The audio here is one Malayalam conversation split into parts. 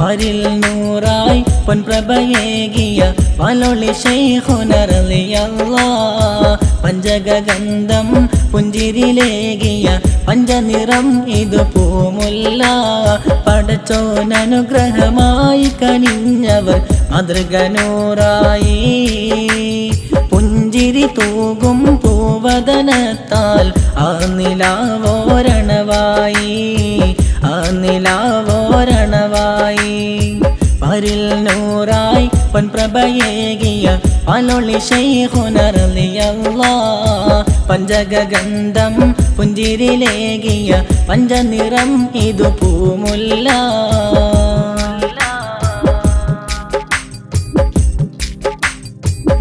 പരിൽ നൂറായി പൊൻപ്രഭയേകിയ പാലൊളി ശൈഖുന റളിയല്ലാഹ് പഞ്ചഗന്ധം പുഞ്ചിരിലേകിയ പഞ്ചനിറം ഇത് പൂമുല്ല പടച്ചോനനുഗ്രഹമായി കനിഞ്ഞവർ മാതൃകനൂറായി പുഞ്ചിരി തൂകും പൂവദനത്താൽ ആ നിലാവോരണവായി ആ നിലാവോരണവായി പരിൽ നൂറായി പൊൻപ്രഭയേകിയ പാലൊളി ശൈഖുന റളിയല്ലാഹ് പഞ്ചഗന്ധം പുഞ്ചിരിലേകിയ പഞ്ചനിറം ഇതു പൂമുല്ല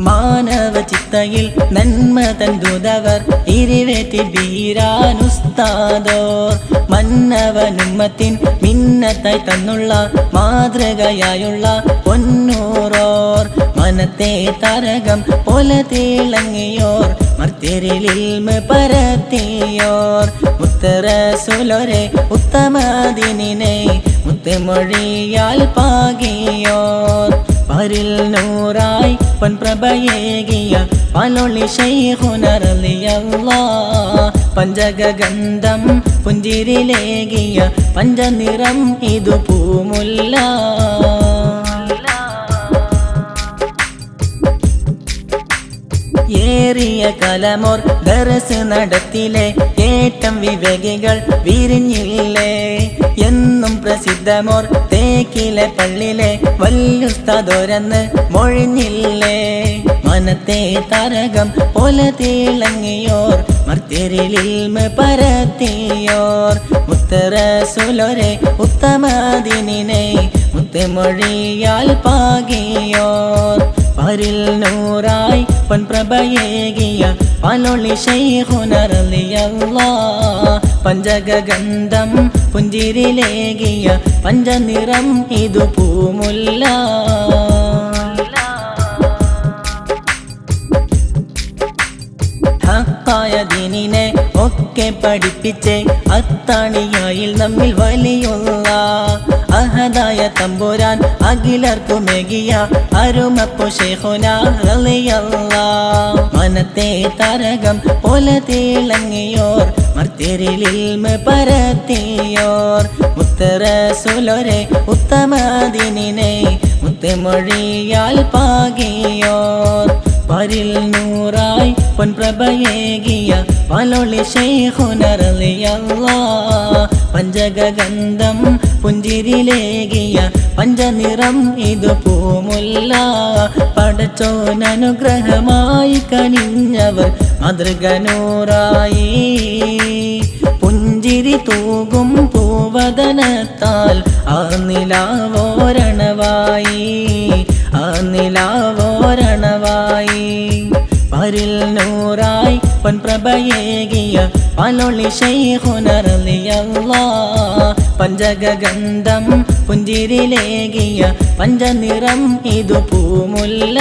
മാനവ ചിത്തയിൽ നന്മ തന്തുതവർ ഇരുവേറ്റി ബീരാനുസ്താദോർ മന്നവനുമ്മത്തിൻ മിന്നത്തായി തന്നുള്ള മാതൃകയായുള്ള പൊന്നൂറോർ മനത്തെ താരകം പോലെ തിളങ്ങിയോർ മർത്യരിലിൽമ പരത്തിയോർ മുത്തറസുലരെ ഉത്തമദിനെ മുത്തുമൊഴിയാൽ പാകിയോർ പരിൽ നൂറായി പൊൻപ്രഭയേകിയ പാലൊളി ശൈഖുന റളിയല്ലാഹ് പഞ്ചഗന്ധം പുഞ്ചിരിലേകിയ പഞ്ചനിറം ഇതു പൂമുല്ല ഏറിയ കലമോർ ദർസ് നടത്തിലെ ഏറ്റം വിവേകികൾ വിരിഞ്ഞില്ലേ എന്നും പ്രസിദ്ധമോർ തേക്കിലെ പള്ളിലെ വല്യുസ്താദോരെന്ന് മൊഴിഞ്ഞില്ലേ മനത്തെ താരകം പോലെ തിളങ്ങിയോർ മർത്യരിലിൽമ പരത്തിയോർ മുത്തറസുലരെ ഉത്തമദിനെ മുത്തുമൊഴിയാൽ പാകിയോർ പരിൽ നൂറായി പൊൻപ്രഭയേകിയ പാലൊളി ശൈഖുന റളിയല്ലാഹ് പഞ്ചഗന്ധം പുഞ്ചിരിലേകിയ പഞ്ചനിറം ഇതു പൂമുല്ല ഹഖായ ദീനിനെ ഒക്കെ പഠിപ്പിച്ച് അത്താണിയായിൽ നമ്മിൽ വലിയുള്ള അഹദായ തമ്പുരാൻ അഖിലർക്കുമേകിയ അരുമപ്പു ശൈഖുന റളിയല്ലാഹ് മനത്തെ താരകം പോലെ തിളങ്ങിയോർ മർത്യരിലിൽമ പരത്തിയോർ മുത്തറസുലരെ ഉത്തമദിനെ മുത്തുമൊഴിയാൽ പാകിയോർ പരിൽ നൂറായി പൊൻപ്രഭയേകിയ പാലൊളി ശൈഖുന റളിയല്ലാഹ് പഞ്ചഗന്ധം പുഞ്ചിരിലേകിയ പഞ്ചനിറം ഇതു പൂമുല്ല പടച്ചോനനുഗ്രഹമായി കനിഞ്ഞവർ മാതൃകനൂറായി പുഞ്ചിരി തൂകും പൂവദനത്താൽ ആ നിലാവോരണവായി ആ നിലാവോരണവായി പരിൽ നൂറായി പൊൻപ്രഭയേകിയ പാലൊളി ശൈഖുന റളിയല്ലാഹ് പഞ്ചഗന്ധം പുഞ്ചിരിലേകിയ പഞ്ചനിറം ഇതു പൂമുല്ല